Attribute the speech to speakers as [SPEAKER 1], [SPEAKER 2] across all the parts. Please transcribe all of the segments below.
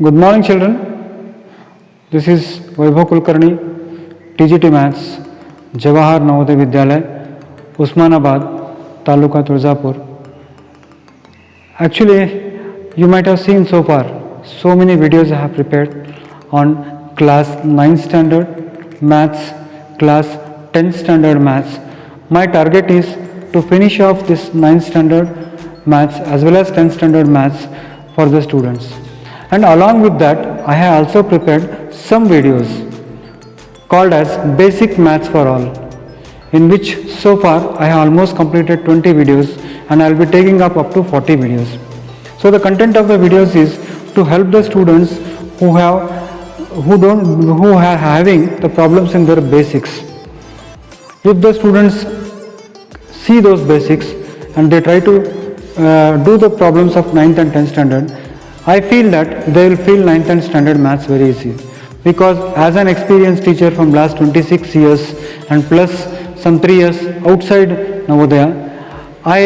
[SPEAKER 1] Good morning, children. This is Vaibhav Kulkarni, TGT Maths, Jawahar Navodaya Vidyalaya, Usmanabad, Taluka Turzapur. Actually, you might have seen so far so many videos I have prepared on class 9th standard Maths, class 10th standard Maths. My target is to finish off this 9th standard Maths as well as 10th standard Maths for the students. And along with that, I have also prepared some videos called as Basic Maths for All, in which so far I have almost completed 20 videos and I will be taking up to 40 videos. So the content of the videos is to help the students who are having the problems in their basics. If the students see those basics and they try to do the problems of 9th and 10th standard, I feel that they will feel 9th and standard Maths very easy, because as an experienced teacher from last 26 years and plus some 3 years outside Navodaya, I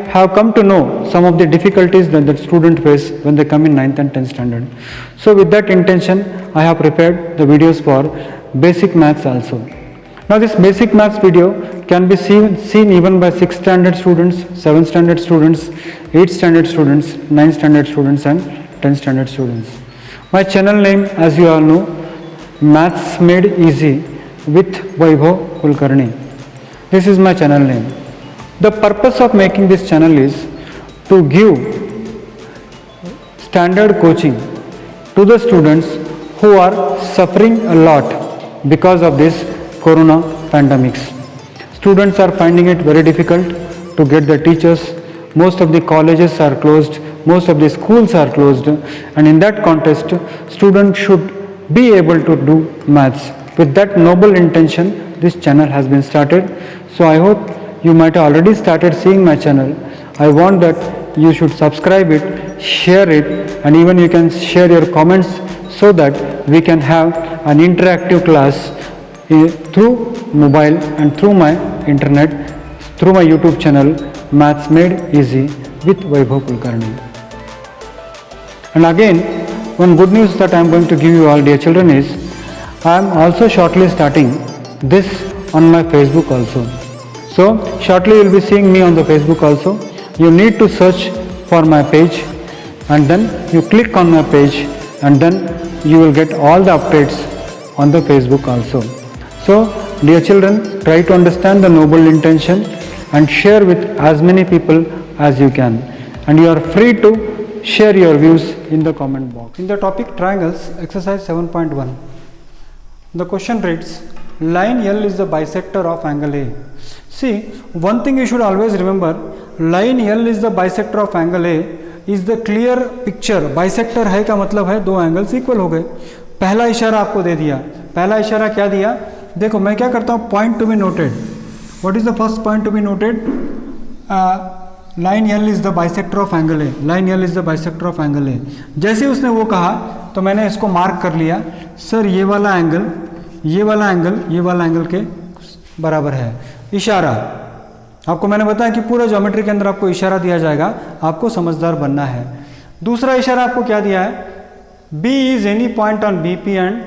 [SPEAKER 1] have come to know some of the difficulties that the student face when they come in 9th and 10th standard. So with that intention, I have prepared the videos for Basic Maths also. Now this Basic Maths video can be seen even by 6th standard students, 7th standard students, 8th standard students, 9th standard students and 10th standard students. My channel name, as you all know, Maths Made Easy with Vaibhav Kulkarni. This is my channel name. The purpose of making this channel is to give standard coaching to the students who are suffering a lot because of this corona pandemics. Students are finding it very difficult to get the teachers. Most of the colleges are closed, most of the schools are closed, and in that context, students should be able to do maths. With that noble intention, this channel has been started. So I hope you might have already started seeing my channel. I want that you should subscribe it, share it, and even you can share your comments so that we can have an interactive class through mobile and through my internet, through my YouTube channel, Maths Made Easy with Vaibhav Kulkarni. And again, one good news that I am going to give you all, dear children, is I am also shortly starting this on my Facebook also. So shortly you will be seeing me on the Facebook also. You need to search for my page and then you click on my page and then you will get all the updates on the Facebook also. So dear children, try to understand the noble intention and share with as many people as you can. And you are free to share your views in the comment box. In the topic triangles, exercise 7.1, the question reads, line L is the bisector of angle A. See, one thing you should always remember, line L is the bisector of angle A is the clear picture. Bisector है का मतलब है दो angles equal हो गए. पहला इशारा आपको दे दिया. पहला इशारा क्या दिया? देखो मैं क्या करता हूँ, point to be noted. What is the first point to be noted? Line L is the bisector of angle A. Line L is the bisector of angle A. जैसे उसने वो कहा तो मैंने इसको मार्क कर लिया. सर ये वाला एंगल, ये वाला एंगल, ये वाला एंगल के बराबर है. इशारा आपको मैंने बताया कि पूरा ज्योमेट्री के अंदर आपको इशारा दिया जाएगा, आपको समझदार बनना है. दूसरा इशारा आपको क्या दिया है? B is any point on BP and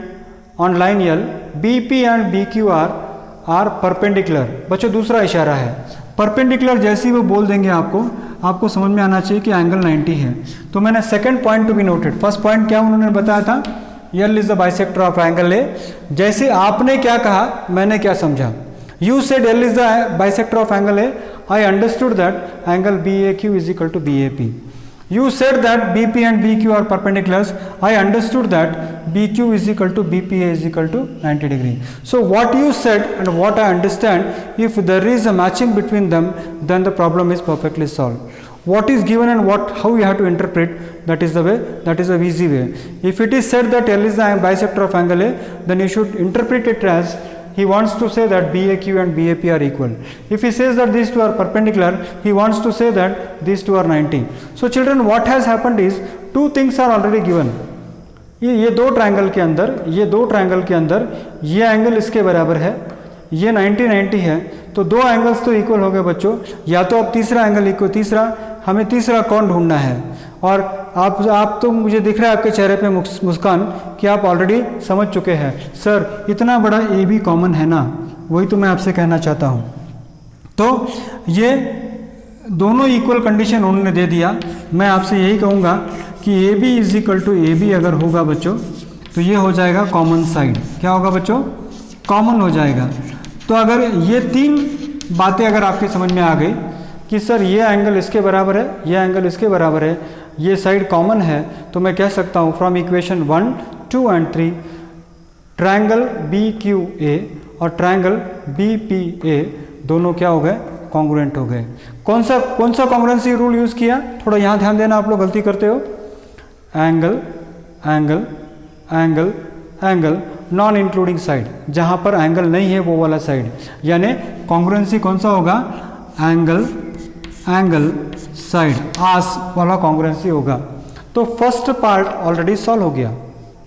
[SPEAKER 1] on line L, BP and BQ are perpendicular. बच्चों दूसरा इशारा है. परपेंडिकुलर जैसे ही वो बोल देंगे आपको समझ में आना चाहिए कि एंगल 90 है. तो मैंने second point to be noted. First point क्या उन्होंने बताया था? L is the bisector of angle A. जैसे आपने क्या कहा मैंने क्या समझा? You said L is the bisector of angle A. I understood that angle BAQ is equal to BAP. You said that BP and BQ are perpendiculars. I understood that BQ is equal to BPA is equal to 90 degree. So what you said and what I understand, if there is a matching between them, then the problem is perfectly solved. What is given and how you have to interpret, that is the way, that is the easy way. If it is said that L is the bisector of angle A, then you should interpret it as he wants to say that BAQ and BAP are equal. If he says that these two are perpendicular, he wants to say that these two are 90. So children, what has happened is two things are already given. ये दो triangle के अंदर ये angle इसके बराबर है, ये 90 है, तो दो एंगल्स तो इक्वल हो गए बच्चों. या तो अब तीसरा एंगल इक्वल, हमें तीसरा कौन ढूंढना है. और आप तो मुझे दिख रहा है आपके चेहरे पे मुस्कान कि आप ऑलरेडी समझ चुके हैं। सर इतना बड़ा ए बी कॉमन है ना, वही तो मैं आपसे कहना चाहता हूँ। तो ये दोनों इक्वल कंडीशन उन्होंने दे दिया। मैं आपसे यही कहूँगा कि A B is equal to A B अगर होगा बच्चों तो ये हो जाएगा कॉमन साइड। क्या होगा बच्चों? कॉमन हो जाएगा। तो अगर ये तीन बातें अगर आपके समझ में आ गई कि सर ये एंगल इसके बराबर है, ये एंगल इसके बराबर है, ये साइड कॉमन है, तो मैं कह सकता हूँ from equation 1, 2 and 3 triangle B Q A और ट्रायंगल बी पी ए दोनों क्या हो गए? कॉन्ग्रुएंट हो गए। कौन सा कॉन्ग्रुएंसी रूल यूज़ किया? थोड़ा यहाँ ध्यान देना, आप लोग गलती करते हो। Angle angle angle angle non including side, जहाँ पर एंगल नहीं है वो वाला साइड, यानी कॉन्ग्रुएंसी कौन सा होगा? एंगल एंगल साइड आस वाला कॉन्ग्रुएंसी होगा। तो फर्स्ट पार्ट ऑलरेडी सॉल्व हो गया।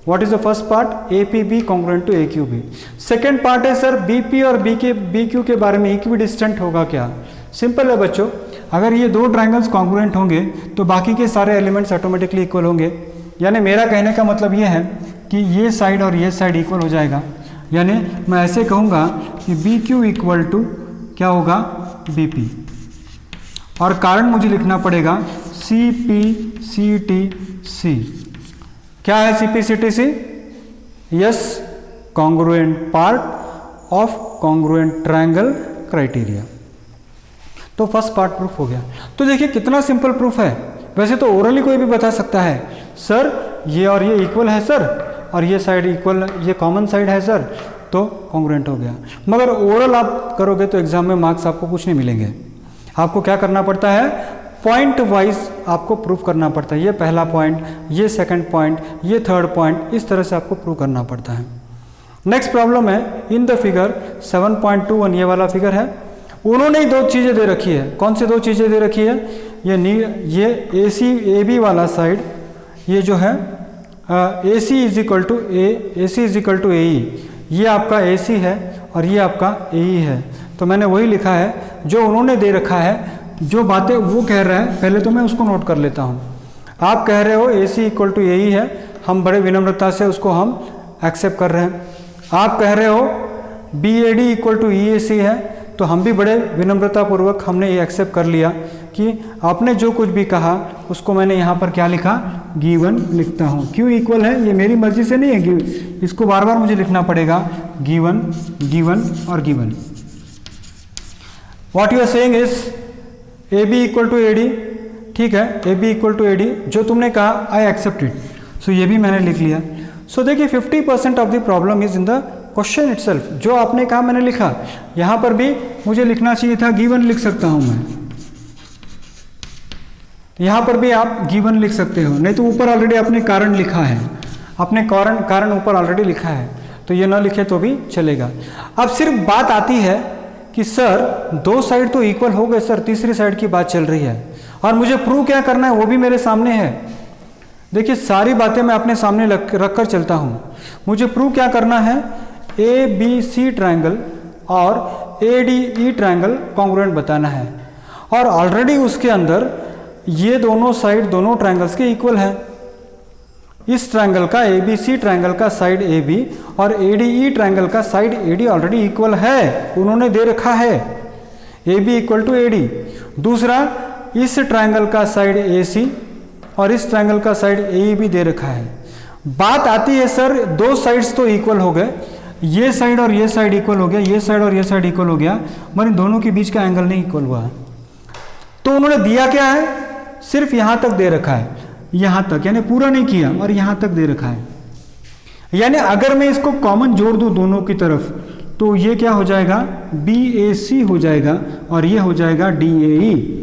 [SPEAKER 1] What is the first part? A P B congruent to A Q B. Second part है सर बी पी और बी क्यू के बारे में इक्वी डिस्टेंट होगा क्या? सिंपल है बच्चों, अगर ये दो ट्राइंगल्स कॉन्ग्रुएंट होंगे तो बाकी के सारे एलिमेंट्स ऑटोमेटिकली इक्वल होंगे। यानी मेरा कहने का मतलब ये है कि ये साइड और ये साइड इक्वल हो जाएगा। यानी मैं ऐसे कहूँगा कि बी क्यू इक्वल टू क्या होगा? B P. और कारण मुझे लिखना पड़ेगा सी पी सी टी सी। क्या है C P C T C? Yes, congruent part of congruent triangle criteria. तो फर्स्ट पार्ट प्रूफ हो गया। तो देखिए कितना सिंपल प्रूफ है। वैसे तो ओरली कोई भी बता सकता है सर ये और ये इक्वल है सर, और ये साइड इक्वल, ये कॉमन साइड है सर, तो कॉन्ग्रुएंट हो गया। मगर ओरल आप करोगे तो एग्जाम में मार्क्स आपको कुछ नहीं मिलेंगे। आपको क्या करना पड़ता है? पॉइंट वाइज आपको प्रूफ करना पड़ता है। ये पहला पॉइंट, ये सेकंड पॉइंट, ये थर्ड पॉइंट, इस तरह से आपको प्रूव करना पड़ता है। नेक्स्ट प्रॉब्लम है इन द फिगर 7.21, ये वाला फिगर है। उन्होंने ही दो चीज़ें दे रखी है। कौन सी दो चीज़ें दे रखी है? ये ए सी ए बी वाला साइड, ये जो है ए सी इज इक्वल टू ए ई, ये आपका ए सी है और ये आपका ए ई है। तो मैंने वही लिखा है जो उन्होंने दे रखा है। जो बातें वो कह रहा है पहले तो मैं उसको नोट कर लेता हूँ। आप कह रहे हो ए सी इक्वल टू ए ई है, हम बड़े विनम्रता से उसको हम एक्सेप्ट कर रहे हैं। आप कह रहे हो B A D equal to E A C है, तो हम भी बड़े विनम्रतापूर्वक हमने ये एक्सेप्ट कर लिया कि आपने जो कुछ भी कहा उसको मैंने यहाँ पर क्या लिखा? गिवन लिखता हूँ। क्यों इक्वल है? ये मेरी मर्जी से नहीं है, इसको बार बार मुझे लिखना पड़ेगा। गिवन गिवन और given. What you are saying is A B equal to A D. ठीक है, A B equal to A D जो तुमने कहा आई एक्सेप्ट इट। सो ये भी मैंने लिख लिया। सो देखिए 50% of the problem is in the question itself. जो आपने कहा मैंने लिखा। यहाँ पर भी मुझे लिखना चाहिए था गिवन, लिख सकता हूँ मैं। यहाँ पर भी आप गिवन लिख सकते हो, नहीं तो ऊपर ऑलरेडी आपने कारण लिखा है। आपने कारण ऊपर ऑलरेडी लिखा है, तो ये ना लिखे तो भी चलेगा। अब सिर्फ बात आती है कि सर दो साइड तो इक्वल हो गए सर, तीसरी साइड की बात चल रही है और मुझे प्रूव क्या करना है वो भी मेरे सामने है। देखिए सारी बातें मैं अपने सामने रख कर चलता हूँ। मुझे प्रूव क्या करना है? ए बी सी ट्रायंगल और A D E triangle congruent बताना है। और ऑलरेडी उसके अंदर ये दोनों साइड दोनों ट्रायंगल्स के इक्वल है। इस ट्रायंगल का ए बी सी ट्रायंगल का साइड ए बी और ए डी ई ट्रायंगल का side A D already equal है, उन्होंने दे रखा है A B equal to A D. दूसरा, इस ट्रायंगल का साइड ए सी और इस ट्रायंगल का साइड ए बी दे रखा है। बात आती है सर दो साइड्स तो इक्वल हो गए, ये साइड और ये साइड इक्वल हो गया, ये साइड और ये साइड इक्वल हो गया, मगर इन दोनों के बीच का एंगल नहीं इक्वल हुआ। तो उन्होंने दिया क्या है? सिर्फ यहां तक दे रखा है, यहां तक, यानी पूरा नहीं किया और यहां तक दे रखा है। यानी अगर मैं इसको कॉमन जोड़ दूं दोनों की तरफ तो ये क्या हो जाएगा? बी ए सी हो जाएगा और ये हो जाएगा डी ए ई।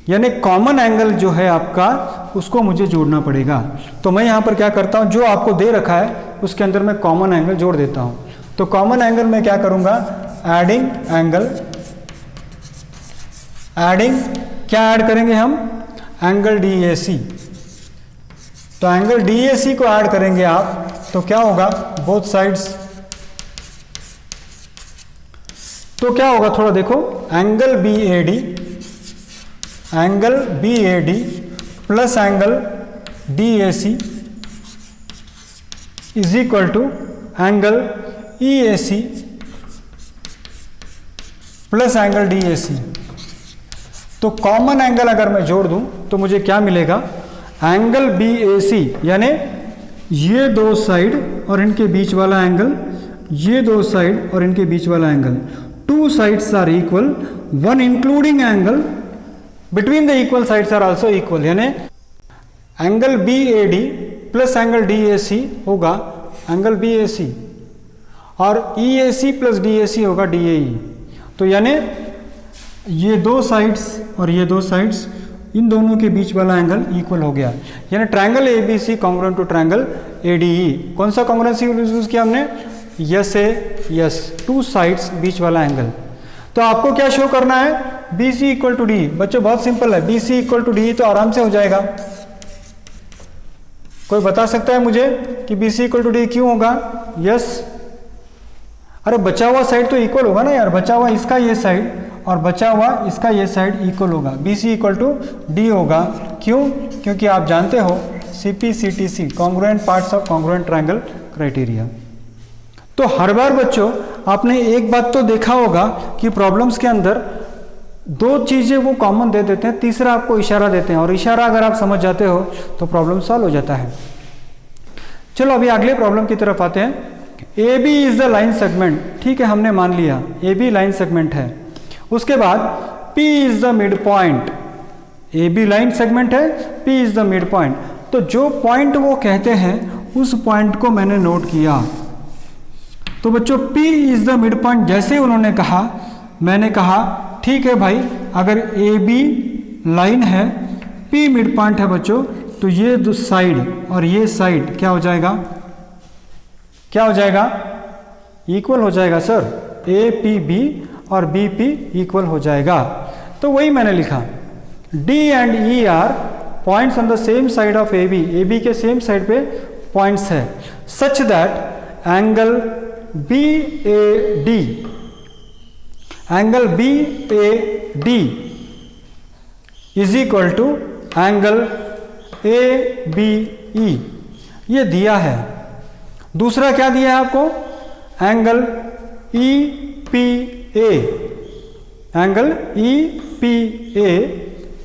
[SPEAKER 1] यानी कॉमन एंगल जो है आपका उसको मुझे जोड़ना पड़ेगा। तो मैं यहाँ पर क्या करता हूँ, जो आपको दे रखा है उसके अंदर मैं कॉमन एंगल जोड़ देता हूँ। तो कॉमन एंगल में क्या करूँगा? एडिंग एंगल, एडिंग क्या ऐड करेंगे हम? एंगल डी ए सी। तो एंगल डी ए सी को ऐड करेंगे आप तो क्या होगा? Both sides. तो क्या होगा थोड़ा देखो, angle B A D plus angle DAC is equal to angle EAC plus angle DAC। तो कॉमन एंगल अगर मैं जोड़ दूं तो मुझे क्या मिलेगा, एंगल BAC यानी ये दो साइड और इनके बीच वाला एंगल, ये दो साइड और इनके बीच वाला angle, two sides are equal, one including angle between the equal sides are also equal, यानी angle BAD plus angle DAC होगा एंगल BAC और EAC प्लस DAC होगा DAE। तो यानी ये दो साइड्स और ये दो साइड्स, इन दोनों के बीच वाला एंगल इक्वल हो गया, यानी triangle ABC congruent to triangle ADE। कौन सा कॉन्ग्रुएंसी यूज किया हमने, S A S, two sides बीच वाला एंगल। तो आपको क्या शो करना है, BC इक्वल टू डी। बच्चों बहुत सिंपल है, BC इक्वल टू डी तो आराम से हो जाएगा। कोई बता सकता है मुझे कि BC इक्वल टू डी क्यों होगा, यस। अरे बचा हुआ साइड तो इक्वल होगा ना यार, बचा हुआ इसका ये साइड और बचा हुआ इसका ये साइड इक्वल होगा, BC इक्वल टू डी होगा। क्यों, क्योंकि आप जानते हो CPCTC congruent parts of congruent triangle criteria. तो हर बार बच्चों आपने एक बात तो देखा होगा कि प्रॉब्लम्स के अंदर दो चीजें वो कॉमन दे देते हैं, तीसरा आपको इशारा देते हैं, और इशारा अगर आप समझ जाते हो तो प्रॉब्लम सॉल्व हो जाता है। चलो अभी अगले प्रॉब्लम की तरफ आते हैं। AB is the line segment, ठीक है हमने मान लिया AB लाइन सेगमेंट है। उसके बाद P is the mid point, AB line segment है, P is the mid point. तो जो पॉइंट वो कहते हैं उस पॉइंट को मैंने नोट किया। तो बच्चों P is the mid point जैसे उन्होंने कहा, मैंने कहा ठीक है भाई, अगर AB लाइन है, P मिड पॉइंट है बच्चों, तो ये दो साइड और ये साइड क्या हो जाएगा, क्या हो जाएगा, इक्वल हो जाएगा सर। APB और BP इक्वल हो जाएगा। तो वही मैंने लिखा, D and E are points on the same side of AB, AB के सेम साइड पे पॉइंट्स है, such that angle BAD, angle BAD is equal to angle ABE, ये दिया है। दूसरा क्या दिया है आपको, angle EPA, angle EPA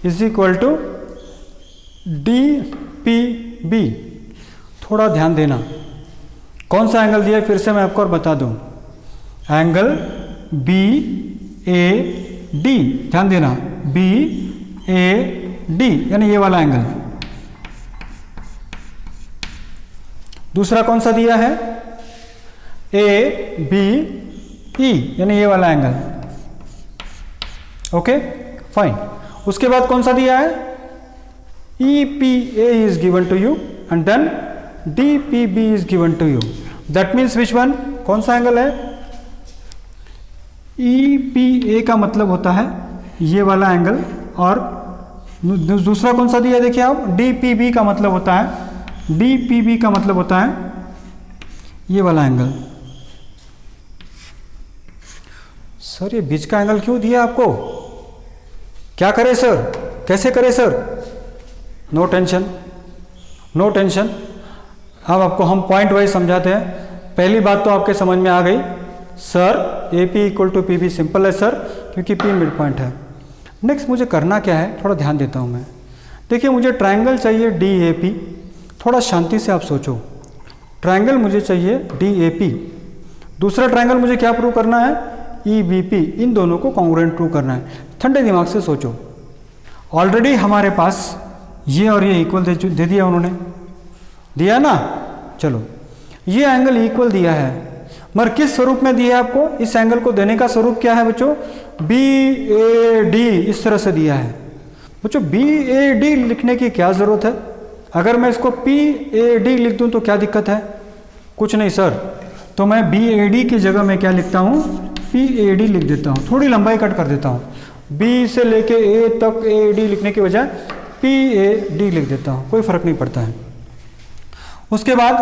[SPEAKER 1] is equal to DPB। थोड़ा ध्यान देना, कौन सा एंगल दिया है फिर से मैं आपको और बता दूं, एंगल BAD, ध्यान देना BAD यानी ये वाला एंगल। दूसरा कौन सा दिया है, ABE यानी ये वाला एंगल। Okay fine. उसके बाद कौन सा दिया है, EPA is given to you and then DPB is given to you. That means which one, कौन सा एंगल है, EPA का मतलब होता है ये वाला एंगल, और दूसरा कौन सा दिया देखिए आप, DPB का मतलब होता है, DPB का मतलब होता है ये वाला एंगल। सर ये बीच का एंगल क्यों दिया आपको, क्या करें सर, कैसे करें sir, no tension no tension. अब आपको हम पॉइंट वाइज समझाते हैं। पहली बात तो आपके समझ में आ गई sir, AP equal to PB simple है सर, क्योंकि P मिड पॉइंट है। नेक्स्ट मुझे करना क्या है, थोड़ा ध्यान देता हूँ मैं। देखिए मुझे ट्रायंगल चाहिए DAP, थोड़ा शांति से आप सोचो, ट्रायंगल मुझे चाहिए DAP। दूसरा ट्रायंगल मुझे क्या प्रूव करना है, EBP, इन दोनों को कॉन्ग्रुएंट प्रूव करना है। ठंडे दिमाग से सोचो, ऑलरेडी हमारे पास ये और ये इक्वल दे दिया उन्होंने, दिया ना। चलो ये एंगल इक्वल दिया है, मगर किस स्वरूप में दिया है आपको, इस एंगल को देने का स्वरूप क्या है बच्चों, BAD इस तरह से दिया है। बच्चों BAD लिखने की क्या ज़रूरत है, अगर मैं इसको PAD लिख दूं तो क्या दिक्कत है, कुछ नहीं सर। तो मैं BAD की जगह मैं क्या लिखता हूँ, PAD लिख देता हूँ, थोड़ी लंबाई कट कर देता हूँ, B से लेके A तक AD लिखने के बजाय PAD लिख देता हूँ, कोई फर्क नहीं पड़ता है। उसके बाद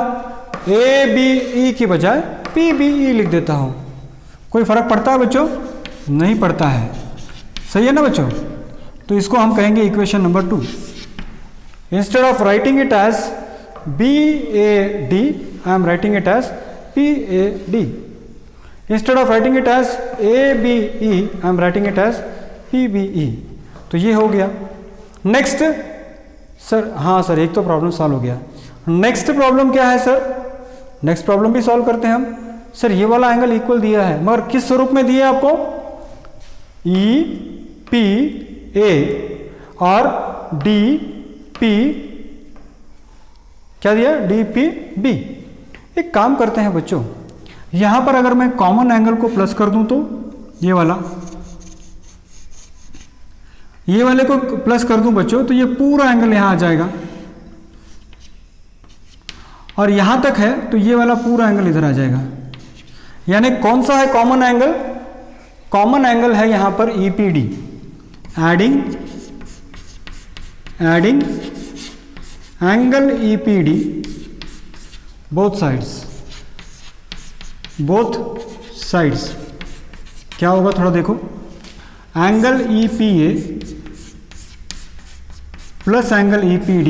[SPEAKER 1] ABE की बजाय PBE लिख देता हूँ, कोई फर्क पड़ता है बच्चों, नहीं पड़ता है, सही है ना बच्चों। तो इसको हम कहेंगे equation number 2। Instead of writing it as BAD, I am writing it as PAD. Instead of writing it as ABE, I am writing it as PBE. तो ये हो गया. नेक्स्ट सर, हाँ सर एक तो प्रॉब्लम सॉल्व हो गया. Next problem क्या है सर? नेक्स्ट प्रॉब्लम भी सॉल्व करते हैं हम. सर ये वाला एंगल इक्वल दिया है, मगर किस स्वरूप में दिया है आपको? EPA और DP, क्या दिया? DPB. एक काम करते हैं बच्चों, यहां पर अगर मैं कॉमन एंगल को प्लस कर दूं तो ये वाले को प्लस कर दूं बच्चों, तो ये पूरा एंगल यहां आ जाएगा. और यहां तक है तो ये वाला पूरा एंगल इधर आ जाएगा. यानी कौन सा है कॉमन एंगल? कॉमन एंगल है यहां पर EPD. Adding angle EPD both sides. क्या होगा थोड़ा देखो. Angle EPA plus angle EPD,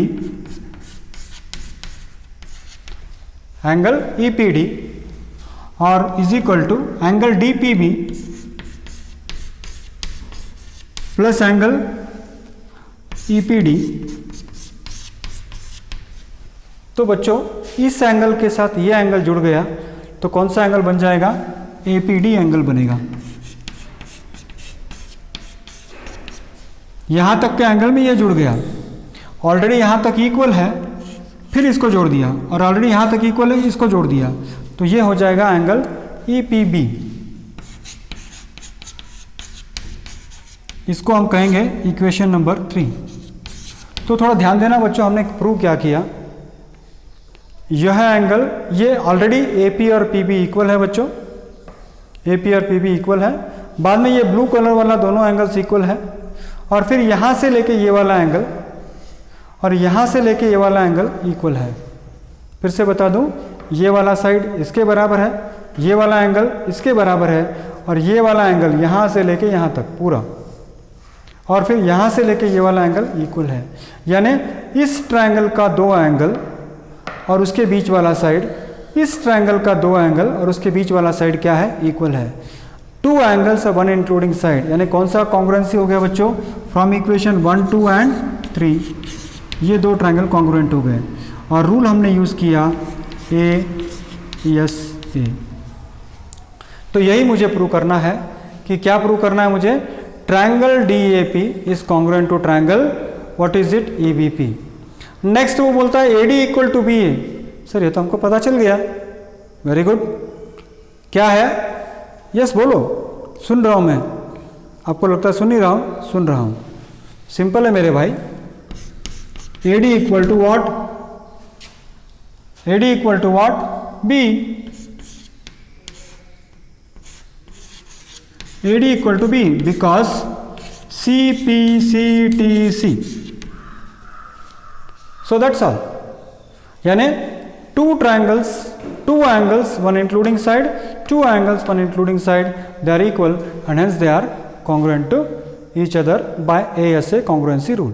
[SPEAKER 1] angle EPD और is equal to angle DPB plus angle EPD. तो बच्चों इस एंगल के साथ ये एंगल जुड़ गया तो कौन सा एंगल बन जाएगा? APD एंगल बनेगा. यहां तक के एंगल में ये जुड़ गया. ऑलरेडी यहां तक इक्वल है, फिर इसको जोड़ दिया, और ऑलरेडी यहां तक इक्वल है, इसको जोड़ दिया, तो ये हो जाएगा एंगल EPB. इसको हम कहेंगे इक्वेशन नंबर 3. तो थोड़ा ध्यान देना बच्चों, हमने प्रूव क्या किया. यह एंगल, ये ऑलरेडी AP और PB इक्वल है बच्चों, AP और PB इक्वल है. बाद में ये ब्लू कलर वाला दोनों एंगल्स इक्वल है, और फिर यहाँ से लेके ये वाला एंगल और यहाँ से लेके ये वाला एंगल इक्वल है. फिर से बता दूँ, ये वाला साइड इसके बराबर है, ये वाला एंगल इसके बराबर है, और ये वाला एंगल यहाँ से लेके यहाँ तक पूरा, और फिर यहाँ से लेके ये वाला एंगल इक्वल है. यानी इस ट्रायंगल का दो एंगल और उसके बीच वाला साइड, इस ट्रायंगल का दो एंगल और उसके बीच वाला साइड क्या है? इक्वल है. Two angles one including side, यानी कौन सा कॉन्ग्रुएंसी हो गया बच्चों? फ्रॉम इक्वेशन 1, 2 एंड 3, ये दो ट्रायंगल कॉन्ग्रुएंट हो गए. और रूल हमने यूज किया ASA. तो यही मुझे प्रूव करना है कि क्या प्रूव करना है मुझे? Triangle DAP is congruent to triangle what is it? EBP. Next वो बोलता है AD equal to BA. Sir ये तो हमको पता चल गया. Very good. क्या है? यस बोलो, सुन रहा हूं मैं. आपको लगता है सुन नहीं रहा हूं? सुन रहा हूं. सिंपल है मेरे भाई. AD equal to what? AD equal to what? B. AD equal to B because CPCTC. So that's all. यानी two angles, one including side, two angles, one including side, they are equal and hence they are congruent to each other by ASA congruency rule.